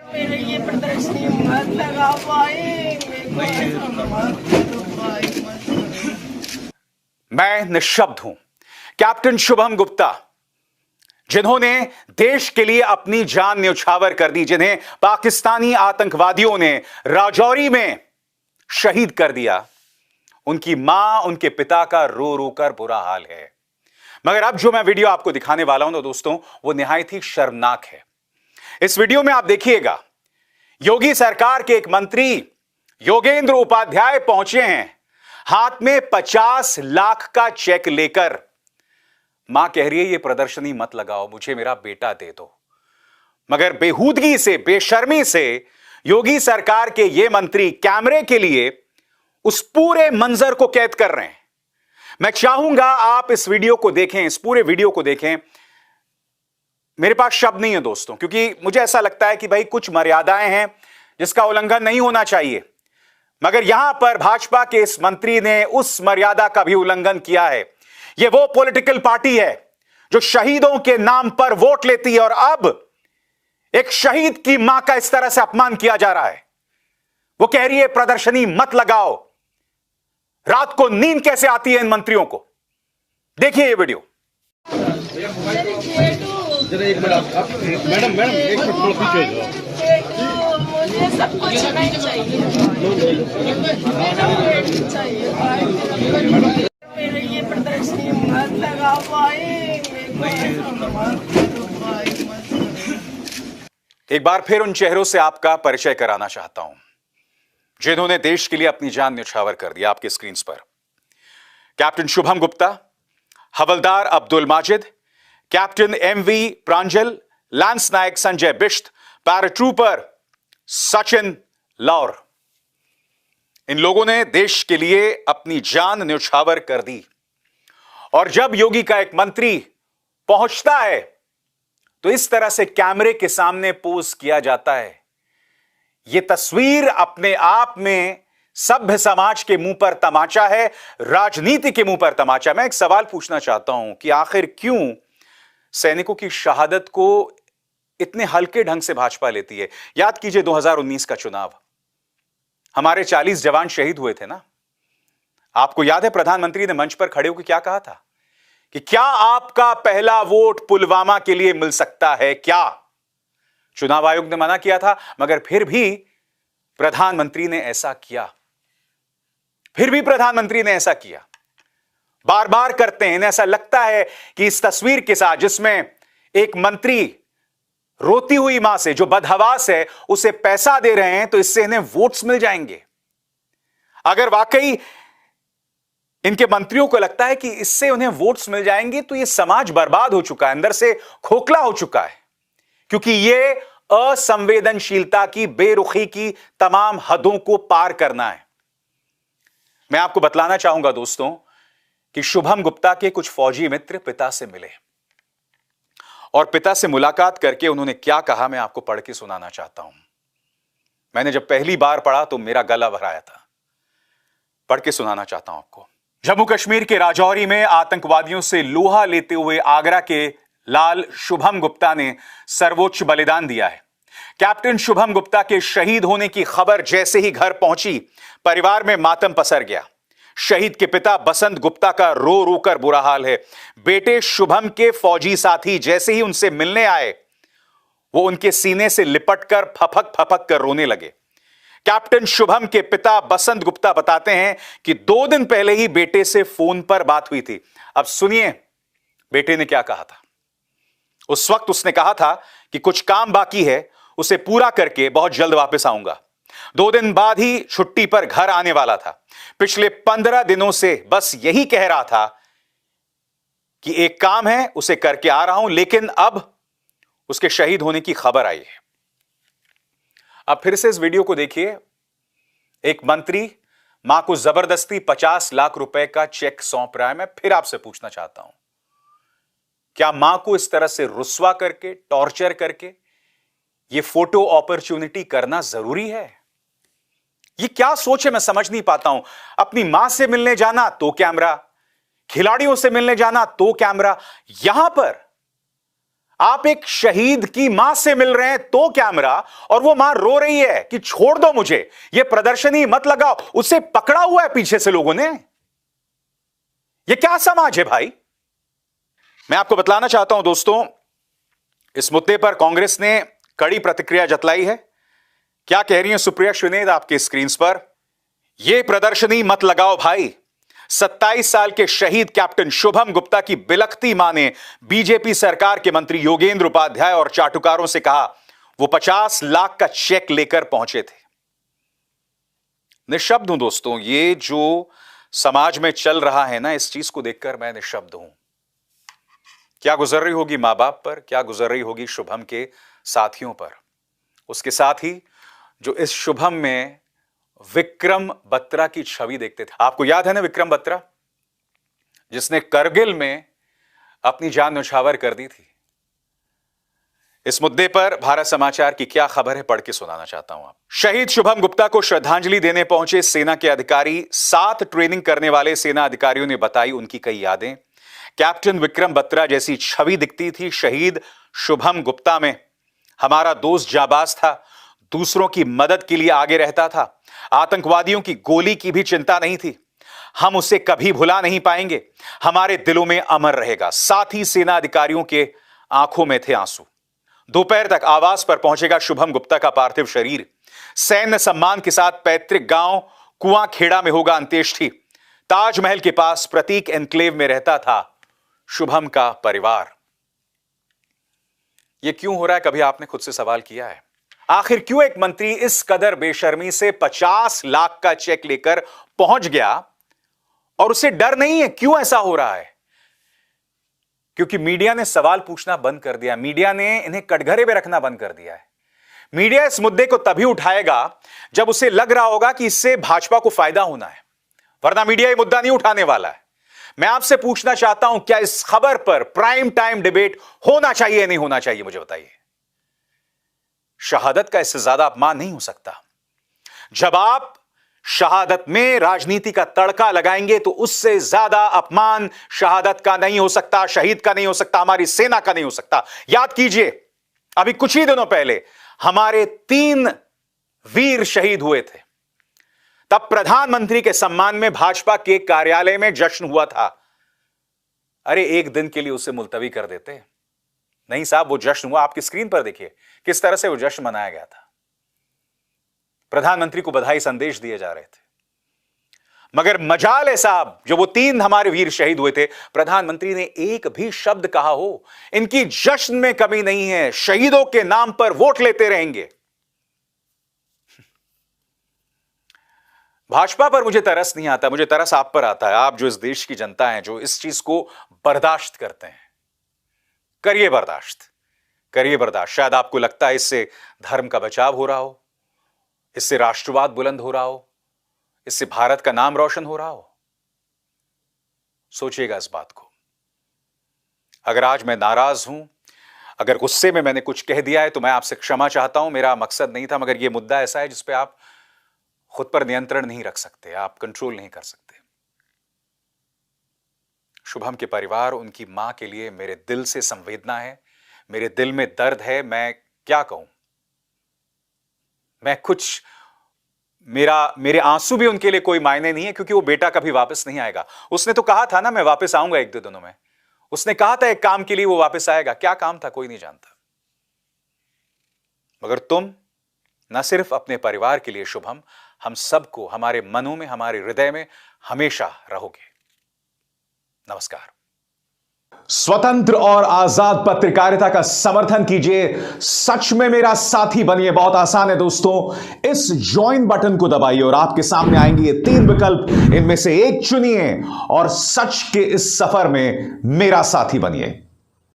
मेरे ये प्रदर्शनी मत लगा पाएंगे। मैं निशब्द हूं। कैप्टन शुभम गुप्ता, जिन्होंने देश के लिए अपनी जान न्यौछावर कर दी, जिन्हें पाकिस्तानी आतंकवादियों ने राजौरी में शहीद कर दिया, उनकी मां, उनके पिता का रो रो कर बुरा हाल है। मगर अब जो मैं वीडियो आपको दिखाने वाला हूं दोस्तों, वो निहायत ही शर्मनाक है। इस वीडियो में आप देखिएगा, योगी सरकार के एक मंत्री योगेंद्र उपाध्याय पहुंचे हैं हाथ में 50 लाख का चेक लेकर। मां कह रही है ये प्रदर्शनी मत लगाओ, मुझे मेरा बेटा दे दो। मगर बेहूदगी से, बेशर्मी से योगी सरकार के ये मंत्री कैमरे के लिए उस पूरे मंजर को कैद कर रहे हैं। मैं चाहूंगा आप इस वीडियो को देखें, इस पूरे वीडियो को देखें। मेरे पास शब्द नहीं है दोस्तों, क्योंकि मुझे ऐसा लगता है कि भाई कुछ मर्यादाएं हैं जिसका उल्लंघन नहीं होना चाहिए। मगर यहां पर भाजपा के इस मंत्री ने उस मर्यादा का भी उल्लंघन किया है। यह वो पॉलिटिकल पार्टी है जो शहीदों के नाम पर वोट लेती है, और अब एक शहीद की मां का इस तरह से अपमान किया जा रहा है। वो कह रही है प्रदर्शनी मत लगाओ। रात को नींद कैसे आती है इन मंत्रियों को? देखिए ये वीडियो। जरा एक मिनट आप मैडम एक मिनट थोड़ा पीछे हो जाओ। मुझे सब कुछ नहीं चाहिए। मेरे ये प्रदर्शनी मत लगा पाएंगे। एक बार फिर उन चेहरों से आपका परिचय कराना चाहता हूं जिन्होंने देश के लिए अपनी जान न्यौछावर कर दिया। आपके स्क्रीन पर कैप्टन शुभम गुप्ता, हवलदार अब्दुल माजिद, कैप्टन एमवी प्रांजल, लांस नायक संजय बिश्त, पैराट्रूपर सचिन लौर। इन लोगों ने देश के लिए अपनी जान न्यौछावर कर दी। और जब योगी का एक मंत्री पहुंचता है तो इस तरह से कैमरे के सामने पोज किया जाता है। यह तस्वीर अपने आप में सभ्य समाज के मुंह पर तमाचा है, राजनीति के मुंह पर तमाचा। मैं एक सवाल पूछना चाहता हूं कि आखिर क्यों सैनिकों की शहादत को इतने हल्के ढंग से भाजपा लेती है? याद कीजिए 2019 का चुनाव, हमारे 40 जवान शहीद हुए थे ना। आपको याद है प्रधानमंत्री ने मंच पर खड़े होकर क्या कहा था कि क्या आपका पहला वोट पुलवामा के लिए मिल सकता है क्या? चुनाव आयोग ने मना किया था, मगर फिर भी प्रधानमंत्री ने ऐसा किया। फिर भी प्रधानमंत्री ने ऐसा किया। बार बार करते हैं। इन्हें ऐसा लगता है कि इस तस्वीर के साथ, जिसमें एक मंत्री रोती हुई मां से, जो बदहवास है, उसे पैसा दे रहे हैं, तो इससे इन्हें वोट्स मिल जाएंगे। अगर वाकई इनके मंत्रियों को लगता है कि इससे उन्हें वोट्स मिल जाएंगे, तो यह समाज बर्बाद हो चुका है, अंदर से खोखला हो चुका है। क्योंकि यह असंवेदनशीलता की, बेरुखी की तमाम हदों को पार करना है। मैं आपको बतलाना चाहूंगा दोस्तों कि शुभम गुप्ता के कुछ फौजी मित्र पिता से मिले, और पिता से मुलाकात करके उन्होंने क्या कहा, मैं आपको पढ़ के सुनाना चाहता हूं। मैंने जब पहली बार पढ़ा तो मेरा गला भराया था। पढ़ के सुनाना चाहता हूं आपको। जम्मू कश्मीर के राजौरी में आतंकवादियों से लोहा लेते हुए आगरा के लाल शुभम गुप्ता ने सर्वोच्च बलिदान दिया है। कैप्टन शुभम गुप्ता के शहीद होने की खबर जैसे ही घर पहुंची, परिवार में मातम पसर गया। शहीद के पिता बसंत गुप्ता का रो रो कर बुरा हाल है। बेटे शुभम के फौजी साथी जैसे ही उनसे मिलने आए, वो उनके सीने से लिपटकर फपक फपक कर रोने लगे। कैप्टन शुभम के पिता बसंत गुप्ता बताते हैं कि 2 दिन पहले ही बेटे से फोन पर बात हुई थी। अब सुनिए बेटे ने क्या कहा था। उस वक्त उसने कहा था कि कुछ काम बाकी है, उसे पूरा करके बहुत जल्द वापस आऊंगा। 2 दिन बाद ही छुट्टी पर घर आने वाला था। पिछले 15 दिनों से बस यही कह रहा था कि एक काम है, उसे करके आ रहा हूं, लेकिन अब उसके शहीद होने की खबर आई है। अब फिर से इस वीडियो को देखिए। एक मंत्री मां को जबरदस्ती 50 लाख रुपए का चेक सौंप रहा है। मैं फिर आपसे पूछना चाहता हूं, क्या मां को इस तरह से रुस्वा करके, टॉर्चर करके यह फोटो अपॉर्चुनिटी करना जरूरी है? ये क्या सोच है, मैं समझ नहीं पाता हूं। अपनी मां से मिलने जाना तो कैमरा, खिलाड़ियों से मिलने जाना तो कैमरा, यहां पर आप एक शहीद की मां से मिल रहे हैं तो कैमरा, और वो मां रो रही है कि छोड़ दो मुझे, ये प्रदर्शनी मत लगाओ, उसे पकड़ा हुआ है पीछे से लोगों ने। ये क्या समाज है भाई? मैं आपको बतलाना चाहता हूं दोस्तों, इस मुद्दे पर कांग्रेस ने कड़ी प्रतिक्रिया जतलाई है। क्या कह रही हैं सुप्रिया श्रीनेद आपके स्क्रीन पर? यह प्रदर्शनी मत लगाओ भाई। 27 साल के शहीद कैप्टन शुभम गुप्ता की बिलखती मां ने बीजेपी सरकार के मंत्री योगेंद्र उपाध्याय और चाटुकारों से कहा वो 50 लाख का चेक लेकर पहुंचे थे। निशब्द हूं दोस्तों, ये जो समाज में चल रहा है ना, इस चीज को देखकर मैं निशब्द हूं। क्या गुजर रही होगी मां बाप पर, क्या गुजर रही होगी शुभम के साथियों पर, उसके साथ ही जो इस शुभम में विक्रम बत्रा की छवि देखते थे। आपको याद है ना विक्रम बत्रा, जिसने करगिल में अपनी जान न्यौछावर कर दी थी। इस मुद्दे पर भारत समाचार की क्या खबर है, पढ़ के सुनाना चाहता हूं। आप शहीद शुभम गुप्ता को श्रद्धांजलि देने पहुंचे सेना के अधिकारी, 7 ट्रेनिंग करने वाले सेना अधिकारियों ने बताई उनकी कई यादें। कैप्टन विक्रम बत्रा जैसी छवि दिखती थी शहीद शुभम गुप्ता में। हमारा दोस्त जाबाज था, दूसरों की मदद के लिए आगे रहता था, आतंकवादियों की गोली की भी चिंता नहीं थी। हम उसे कभी भुला नहीं पाएंगे, हमारे दिलों में अमर रहेगा। साथ ही सेना अधिकारियों के आंखों में थे आंसू। दोपहर तक आवास पर पहुंचेगा शुभम गुप्ता का पार्थिव शरीर। सैन्य सम्मान के साथ पैतृक गांव कुआंखेड़ा में होगा अंत्येष्टि। ताजमहल के पास प्रतीक एन्क्लेव में रहता था शुभम का परिवार। यह क्यों हो रहा है, कभी आपने खुद से सवाल किया है? आखिर क्यों एक मंत्री इस कदर बेशर्मी से 50 लाख का चेक लेकर पहुंच गया और उसे डर नहीं है? क्यों ऐसा हो रहा है? क्योंकि मीडिया ने सवाल पूछना बंद कर दिया, मीडिया ने इन्हें कटघरे में रखना बंद कर दिया है। मीडिया इस मुद्दे को तभी उठाएगा जब उसे लग रहा होगा कि इससे भाजपा को फायदा होना है, वरना मीडिया ये मुद्दा नहीं उठाने वाला है। मैं आपसे पूछना चाहता हूं, क्या इस खबर पर प्राइम टाइम डिबेट होना चाहिए नहीं होना चाहिए? मुझे बताइए। शहादत का इससे ज्यादा अपमान नहीं हो सकता। जब आप शहादत में राजनीति का तड़का लगाएंगे तो उससे ज्यादा अपमान शहादत का नहीं हो सकता, शहीद का नहीं हो सकता, हमारी सेना का नहीं हो सकता। याद कीजिए, अभी कुछ ही दिनों पहले हमारे 3 वीर शहीद हुए थे। तब प्रधानमंत्री के सम्मान में भाजपा के कार्यालय में जश्न हुआ था। अरे एक दिन के लिए उसे मुलतवी कर देते। नहीं साहब, वो जश्न हुआ। आपकी स्क्रीन पर देखिए किस तरह से वो जश्न मनाया गया था। प्रधानमंत्री को बधाई संदेश दिए जा रहे थे। मगर मजाल है साहब, जो वो 3 हमारे वीर शहीद हुए थे, प्रधानमंत्री ने एक भी शब्द कहा हो इनकी जश्न में कमी नहीं है, शहीदों के नाम पर वोट लेते रहेंगे। भाजपा पर मुझे तरस नहीं आता, मुझे तरस आप पर आता है। आप जो इस देश की जनता है, जो इस चीज को बर्दाश्त करते हैं। करिए बर्दाश्त, करिए बर्दाश्त। शायद आपको लगता है इससे धर्म का बचाव हो रहा हो, इससे राष्ट्रवाद बुलंद हो रहा हो, इससे भारत का नाम रोशन हो रहा हो। सोचिएगा इस बात को। अगर आज मैं नाराज हूं, अगर गुस्से में मैंने कुछ कह दिया है, तो मैं आपसे क्षमा चाहता हूं। मेरा मकसद नहीं था, मगर यह मुद्दा ऐसा है जिस पे आप खुद पर नियंत्रण नहीं रख सकते, आप कंट्रोल नहीं कर सकते। शुभम के परिवार, उनकी मां के लिए मेरे दिल से संवेदना है, मेरे दिल में दर्द है। मैं क्या कहूं, मैं कुछ, मेरे आंसू भी उनके लिए कोई मायने नहीं है, क्योंकि वो बेटा कभी वापस नहीं आएगा। उसने तो कहा था ना, मैं वापस आऊंगा 1-2 दिनों में। उसने कहा था एक काम के लिए वो वापस आएगा। क्या काम था कोई नहीं जानता। मगर तुम न सिर्फ अपने परिवार के लिए शुभम, हम सबको, हमारे मनों में, हमारे हृदय में हमेशा रहोगे। नमस्कार। स्वतंत्र और आजाद पत्रकारिता का समर्थन कीजिए, सच में मेरा साथी बनिए। बहुत आसान है दोस्तों, इस ज्वाइन बटन को दबाइए और आपके सामने आएंगे ये 3 विकल्प। इनमें से एक चुनिए और सच के इस सफर में मेरा साथी बनिए।